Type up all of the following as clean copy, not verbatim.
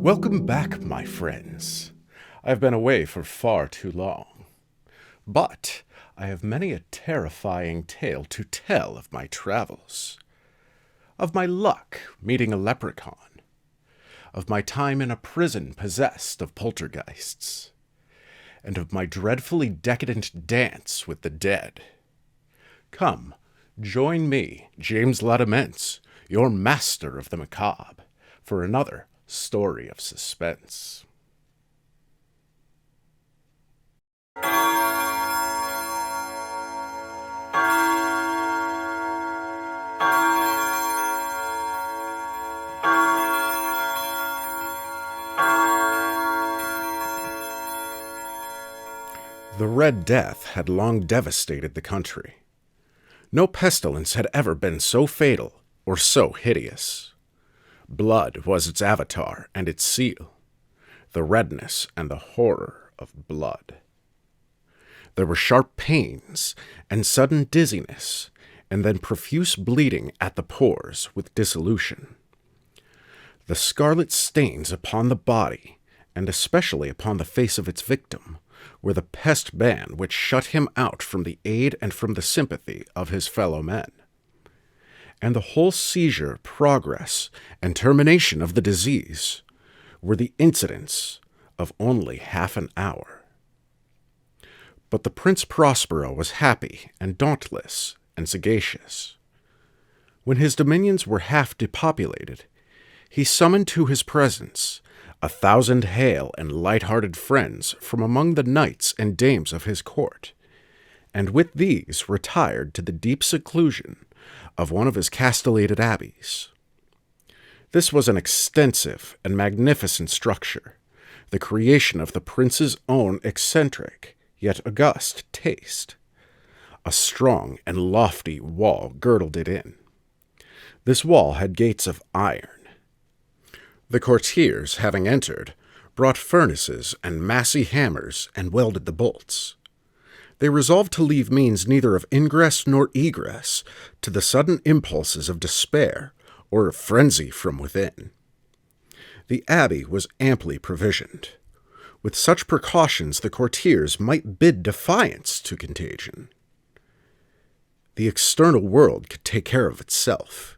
Welcome back, my friends. I've been away for far too long. But I have many a terrifying tale to tell of my travels. Of my luck meeting a leprechaun. Of my time in a prison possessed of poltergeists. And of my dreadfully decadent dance with the dead. Come, join me, James Démence, your master of the macabre, for another story of suspense. The Red Death had long devastated the country. No pestilence had ever been so fatal or so hideous. Blood was its avatar and its seal, the redness and the horror of blood. There were sharp pains and sudden dizziness, and then profuse bleeding at the pores with dissolution. The scarlet stains upon the body, and especially upon the face of its victim, were the pest ban which shut him out from the aid and from the sympathy of his fellow men. And the whole seizure, progress, and termination of the disease were the incidents of only half an hour. But the Prince Prospero was happy and dauntless and sagacious. When his dominions were half depopulated, he summoned to his presence 1,000 hale and light-hearted friends from among the knights and dames of his court, and with these retired to the deep seclusion of one of his castellated abbeys. This was an extensive and magnificent structure, the creation of the prince's own eccentric, yet august taste. A strong and lofty wall girdled it in. This wall had gates of iron. The courtiers, having entered, brought furnaces and massy hammers and welded the bolts. They resolved to leave means neither of ingress nor egress to the sudden impulses of despair or of frenzy from within. The abbey was amply provisioned. With such precautions, the courtiers might bid defiance to contagion. The external world could take care of itself.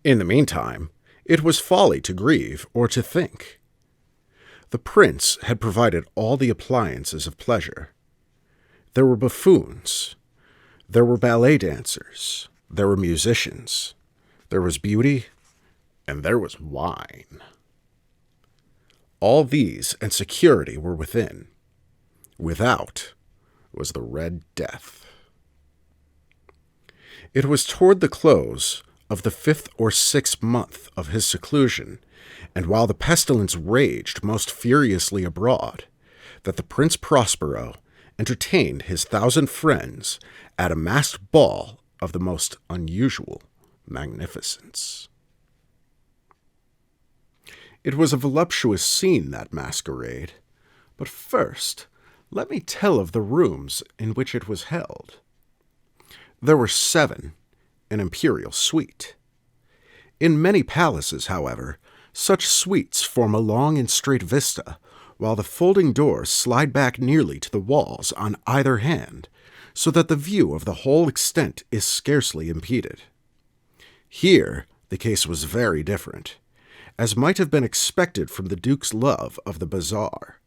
In the meantime, it was folly to grieve or to think. The prince had provided all the appliances of pleasure. There were buffoons, there were ballet dancers, there were musicians, there was beauty, and there was wine. All these and security were within. Without was the Red Death. It was toward the close of the 5th or 6th month of his seclusion, and while the pestilence raged most furiously abroad, that the Prince Prospero entertained his 1,000 friends at a masked ball of the most unusual magnificence. It was a voluptuous scene, that masquerade, but first let me tell of the rooms in which it was held. There were 7, an imperial suite. In many palaces, however, such suites form a long and straight vista, while the folding doors slide back nearly to the walls on either hand, so that the view of the whole extent is scarcely impeded. Here the case was very different, as might have been expected from the Duke's love of the bazaar.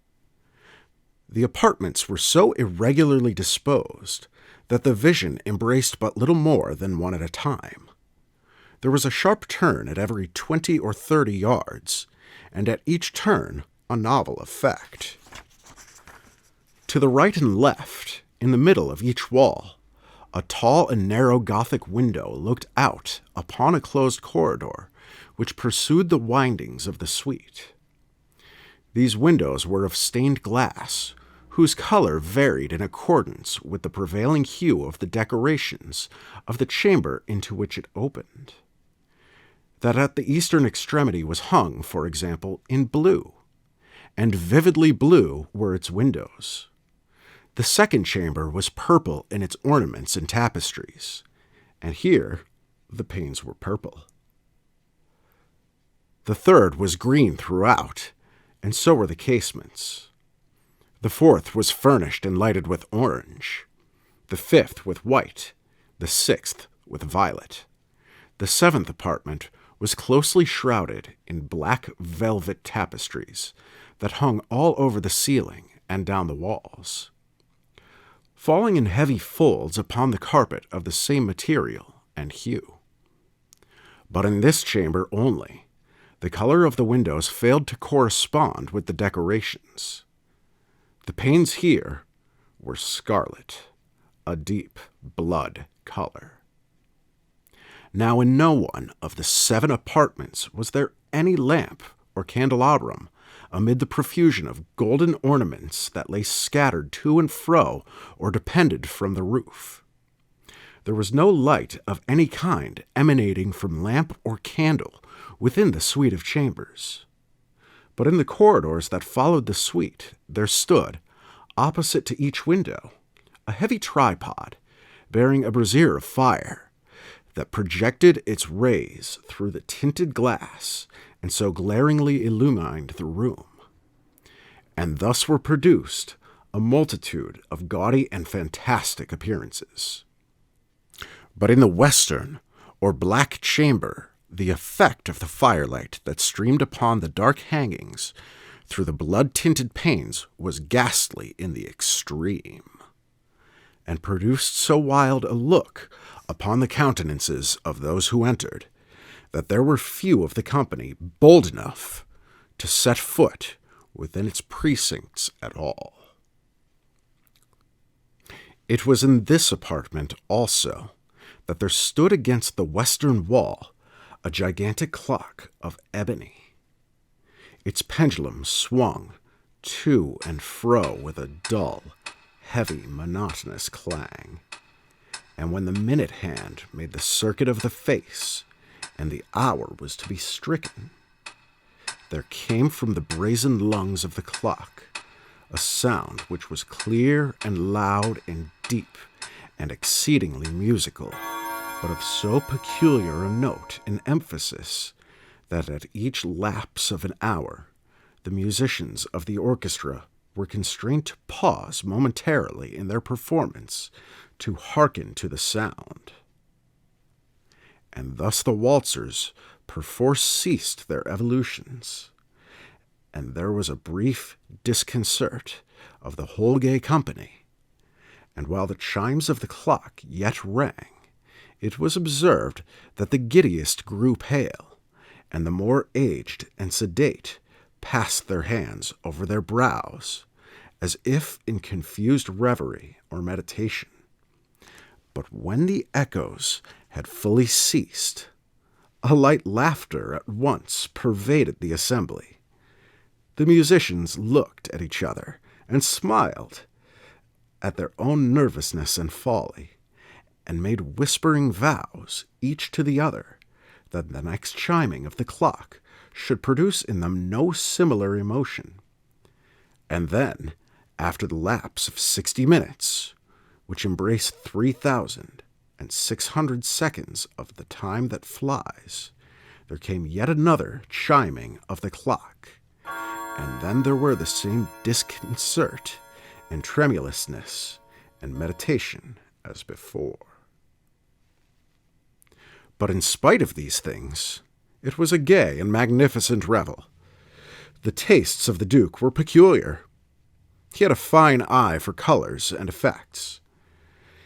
The apartments were so irregularly disposed that the vision embraced but little more than one at a time. There was a sharp turn at every 20 or 30 yards, and at each turn a novel effect. To the right and left, in the middle of each wall, a tall and narrow Gothic window looked out upon a closed corridor which pursued the windings of the suite. These windows were of stained glass, whose color varied in accordance with the prevailing hue of the decorations of the chamber into which it opened. That at the eastern extremity was hung, for example, in blue, and vividly blue were its windows. The second chamber was purple in its ornaments and tapestries, and here the panes were purple. The third was green throughout, and so were the casements. The fourth was furnished and lighted with orange, the fifth with white, the sixth with violet. The seventh apartment was closely shrouded in black velvet tapestries that hung all over the ceiling and down the walls, falling in heavy folds upon the carpet of the same material and hue. But in this chamber only, the color of the windows failed to correspond with the decorations. The panes here were scarlet, a deep blood color. Now in no one of the 7 apartments was there any lamp or candelabrum amid the profusion of golden ornaments that lay scattered to and fro or depended from the roof. There was no light of any kind emanating from lamp or candle within the suite of chambers. But in the corridors that followed the suite, there stood, opposite to each window, a heavy tripod bearing a brazier of fire that projected its rays through the tinted glass and so glaringly illumined the room. And thus were produced a multitude of gaudy and fantastic appearances. But in the western, or black chamber, the effect of the firelight that streamed upon the dark hangings through the blood-tinted panes was ghastly in the extreme, and produced so wild a look upon the countenances of those who entered, that there were few of the company bold enough to set foot within its precincts at all. It was in this apartment also that there stood against the western wall a gigantic clock of ebony. Its pendulum swung to and fro with a dull, heavy, monotonous clang, and when the minute hand made the circuit of the face and the hour was to be stricken, there came from the brazen lungs of the clock a sound which was clear and loud and deep and exceedingly musical, but of so peculiar a note and emphasis that at each lapse of an hour the musicians of the orchestra were constrained to pause momentarily in their performance to hearken to the sound. And thus the waltzers perforce ceased their evolutions, and there was a brief disconcert of the whole gay company, and while the chimes of the clock yet rang, it was observed that the giddiest grew pale, and the more aged and sedate passed their hands over their brows, as if in confused reverie or meditation. But when the echoes had fully ceased, a light laughter at once pervaded the assembly. The musicians looked at each other and smiled at their own nervousness and folly, and made whispering vows, each to the other, that the next chiming of the clock should produce in them no similar emotion. And then, after the lapse of 60 minutes, which embrace 3,600 seconds of the time that flies, there came yet another chiming of the clock, and then there were the same disconcert and tremulousness and meditation as before. But in spite of these things, it was a gay and magnificent revel. The tastes of the Duke were peculiar. He had a fine eye for colors and effects.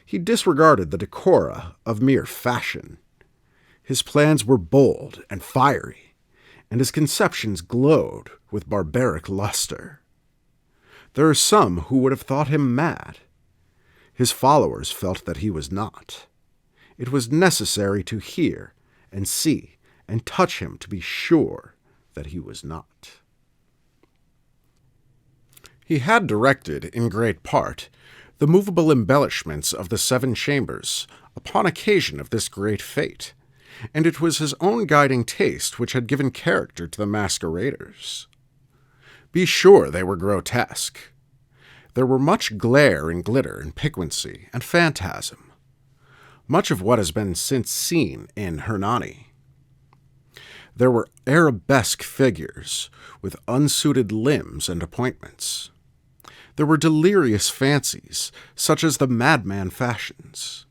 He disregarded the decora of mere fashion. His plans were bold and fiery, and his conceptions glowed with barbaric luster. There are some who would have thought him mad. His followers felt that he was not. It was necessary to hear and see and touch him to be sure that he was not. He had directed, in great part, the movable embellishments of the 7 chambers upon occasion of this great fete, and it was his own guiding taste which had given character to the masqueraders. Be sure they were grotesque. There were much glare and glitter and piquancy and phantasm, much of what has been since seen in Hernani. There were arabesque figures with unsuited limbs and appointments. There were delirious fancies, such as the madman fashions.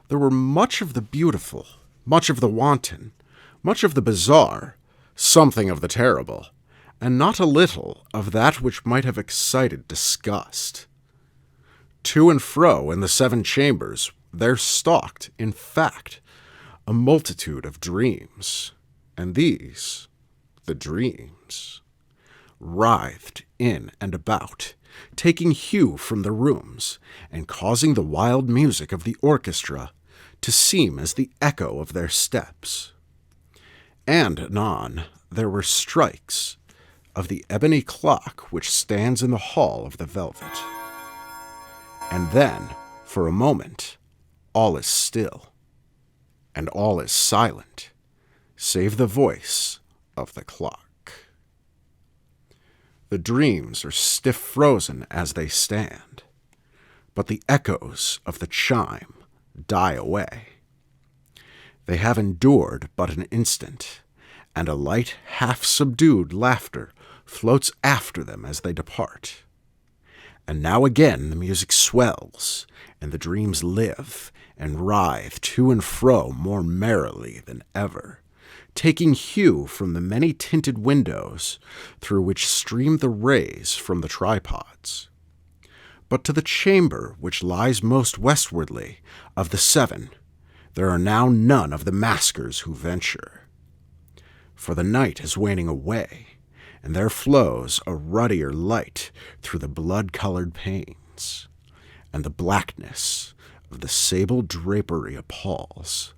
There were much of the beautiful, much of the wanton, much of the bizarre, something of the terrible, and not a little of that which might have excited disgust. To and fro in the 7 chambers there stalked, in fact, a multitude of dreams, and these, the dreams, writhed in and about, taking hue from the rooms, and causing the wild music of the orchestra to seem as the echo of their steps. And anon there were strikes of the ebony clock which stands in the hall of the velvet. And then, for a moment, all is still, and all is silent, save the voice of the clock. The dreams are stiff frozen as they stand, but the echoes of the chime die away. They have endured but an instant, and a light, half-subdued laughter floats after them as they depart. And now again the music swells, and the dreams live and writhe to and fro more merrily than ever, taking hue from the many-tinted windows through which stream the rays from the tripods. But to the chamber which lies most westwardly of the 7, there are now none of the maskers who venture. For the night is waning away, and there flows a ruddier light through the blood-colored panes, and the blackness of the sable drapery appalls,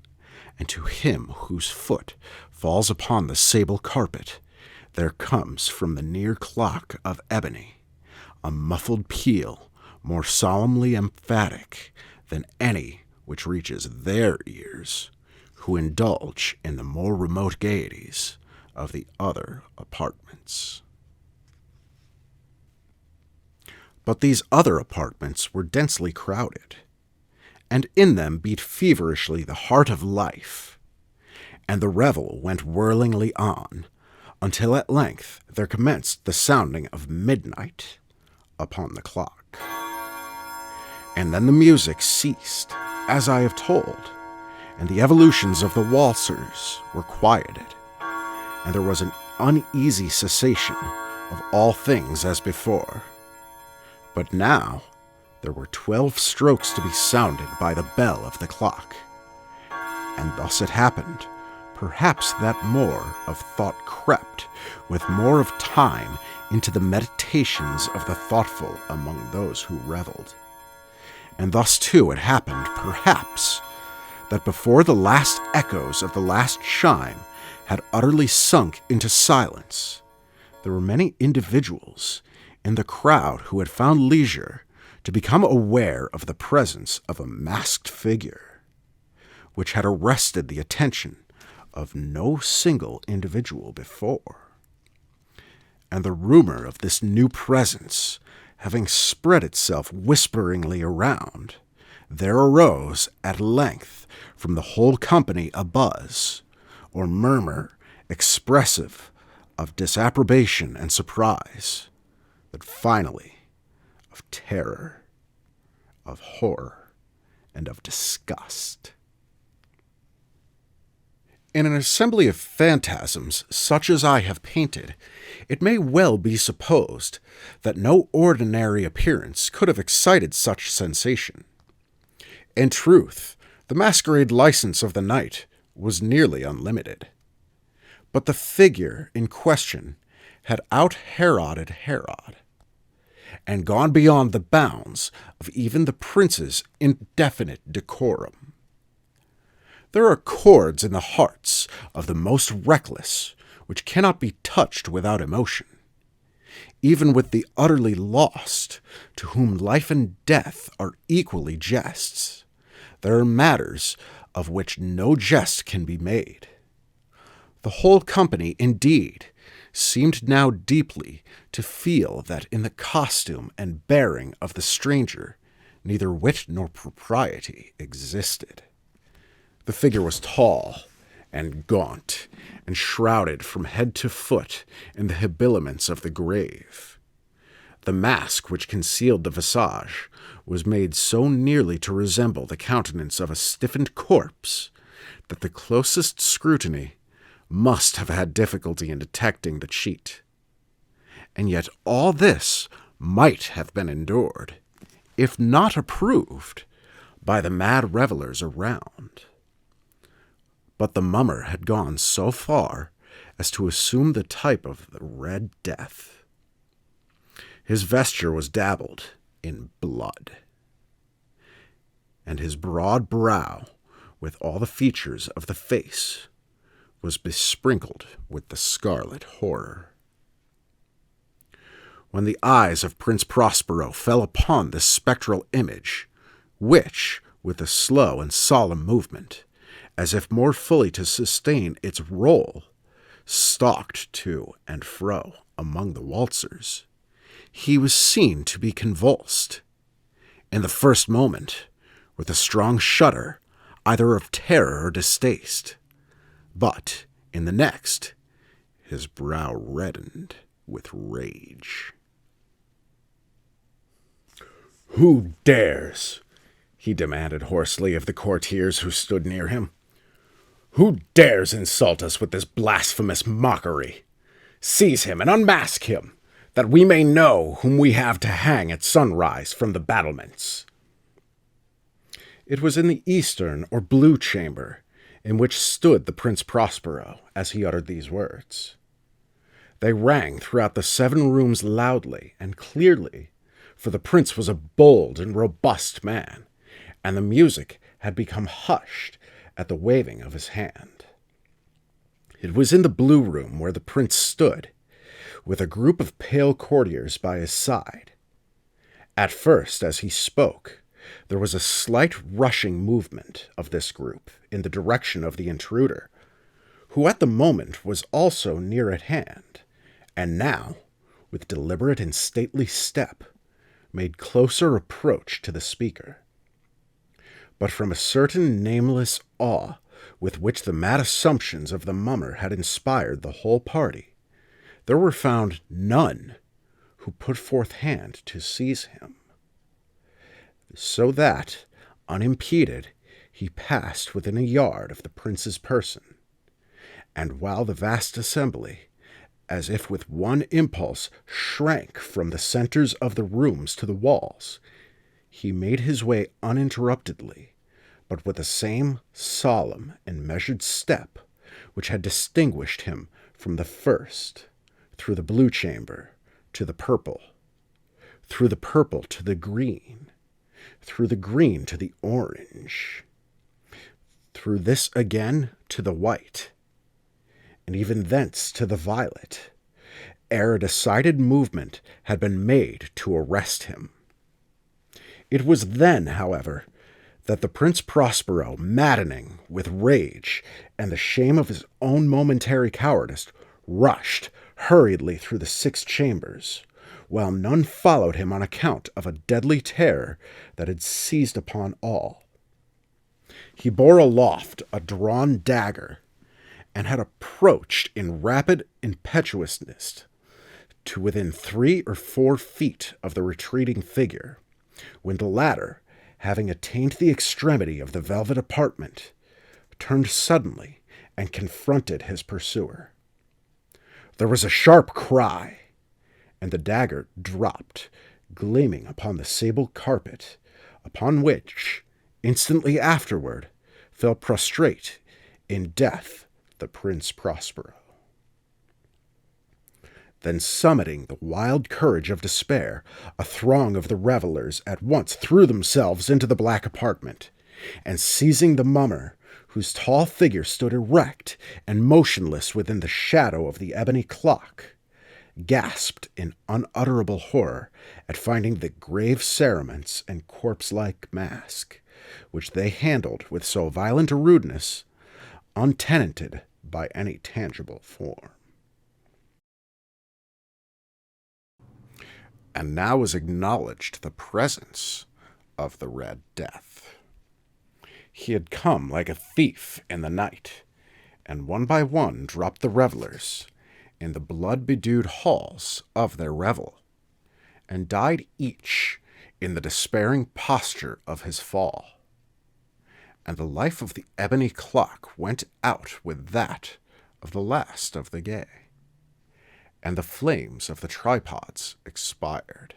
and to him whose foot falls upon the sable carpet, there comes from the near clock of ebony a muffled peal more solemnly emphatic than any which reaches their ears, who indulge in the more remote gaieties of the other apartments. But these other apartments were densely crowded, and in them beat feverishly the heart of life, and the revel went whirlingly on, until at length there commenced the sounding of midnight upon the clock. And then the music ceased, as I have told, and the evolutions of the waltzers were quieted, and there was an uneasy cessation of all things as before. But now there were 12 strokes to be sounded by the bell of the clock, and thus it happened, perhaps that more of thought crept with more of time into the meditations of the thoughtful among those who revelled. And thus, too, it happened, perhaps, that before the last echoes of the last chime had utterly sunk into silence, there were many individuals in the crowd who had found leisure to become aware of the presence of a masked figure, which had arrested the attention of no single individual before. And the rumor of this new presence having spread itself whisperingly around, there arose at length from the whole company a buzz, or murmur expressive of disapprobation and surprise, but finally of terror, of horror, and of disgust. In an assembly of phantasms such as I have painted, it may well be supposed that no ordinary appearance could have excited such sensation. In truth, the masquerade license of the night was nearly unlimited. But the figure in question had out-Heroded Herod, and gone beyond the bounds of even the prince's indefinite decorum. There are chords in the hearts of the most reckless which cannot be touched without emotion. Even with the utterly lost, to whom life and death are equally jests, there are matters of which no jest can be made. The whole company, indeed, seemed now deeply to feel that in the costume and bearing of the stranger neither wit nor propriety existed. The figure was tall and gaunt, and shrouded from head to foot in the habiliments of the grave. The mask which concealed the visage was made so nearly to resemble the countenance of a stiffened corpse that the closest scrutiny must have had difficulty in detecting the cheat. And yet all this might have been endured, if not approved, by the mad revelers around. But the mummer had gone so far as to assume the type of the Red Death. His vesture was dabbled in blood, and his broad brow, with all the features of the face, was besprinkled with the scarlet horror. When the eyes of Prince Prospero fell upon this spectral image, which, with a slow and solemn movement, as if more fully to sustain its role, stalked to and fro among the waltzers, he was seen to be convulsed, in the first moment, with a strong shudder, either of terror or distaste, but, in the next, his brow reddened with rage. "Who dares?" he demanded hoarsely of the courtiers who stood near him. "Who dares insult us with this blasphemous mockery? Seize him and unmask him, that we may know whom we have to hang at sunrise from the battlements." It was in the eastern or blue chamber, in which stood the Prince Prospero, as he uttered these words. They rang throughout the 7 rooms loudly and clearly, for the prince was a bold and robust man, and the music had become hushed at the waving of his hand. It was in the blue room where the prince stood, with a group of pale courtiers by his side. At first, as he spoke, there was a slight rushing movement of this group in the direction of the intruder, who at the moment was also near at hand, and now, with deliberate and stately step, made closer approach to the speaker. But from a certain nameless awe with which the mad assumptions of the mummer had inspired the whole party, there were found none who put forth hand to seize him. So that, unimpeded, he passed within a yard of the prince's person, and while the vast assembly, as if with one impulse, shrank from the centers of the rooms to the walls, he made his way uninterruptedly, but with the same solemn and measured step which had distinguished him from the first, through the blue chamber to the purple, through the purple to the green, through the green to the orange, through this again to the white, and even thence to the violet, ere a decided movement had been made to arrest him. It was then, however, that the Prince Prospero, maddening with rage and the shame of his own momentary cowardice, rushed hurriedly through the 6 chambers, while none followed him on account of a deadly terror that had seized upon all. He bore aloft a drawn dagger, and had approached in rapid impetuousness to within 3 or 4 feet of the retreating figure, when the latter, having attained the extremity of the velvet apartment, turned suddenly and confronted his pursuer. There was a sharp cry, and the dagger dropped, gleaming upon the sable carpet, upon which, instantly afterward, fell prostrate in death the Prince Prospero. Then, summoning the wild courage of despair, a throng of the revelers at once threw themselves into the black apartment, and seizing the mummer, whose tall figure stood erect and motionless within the shadow of the ebony clock, gasped in unutterable horror at finding the grave cerements and corpse-like mask, which they handled with so violent a rudeness, untenanted by any tangible form. And now was acknowledged the presence of the Red Death. He had come like a thief in the night, and one by one dropped the revelers in the blood-bedewed halls of their revel, and died each in the despairing posture of his fall. And the life of the ebony clock went out with that of the last of the gay, and the flames of the tripods expired,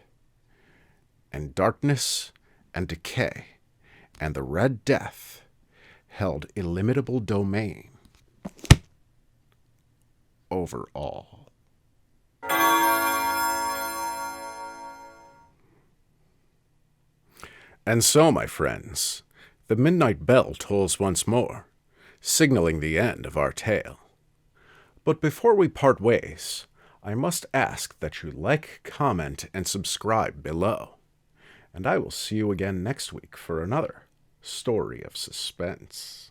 and darkness and decay and the Red Death held illimitable domain over all. And so, my friends, the midnight bell tolls once more, signaling the end of our tale. But before we part ways, I must ask that you like, comment, and subscribe below. And I will see you again next week for another story of suspense.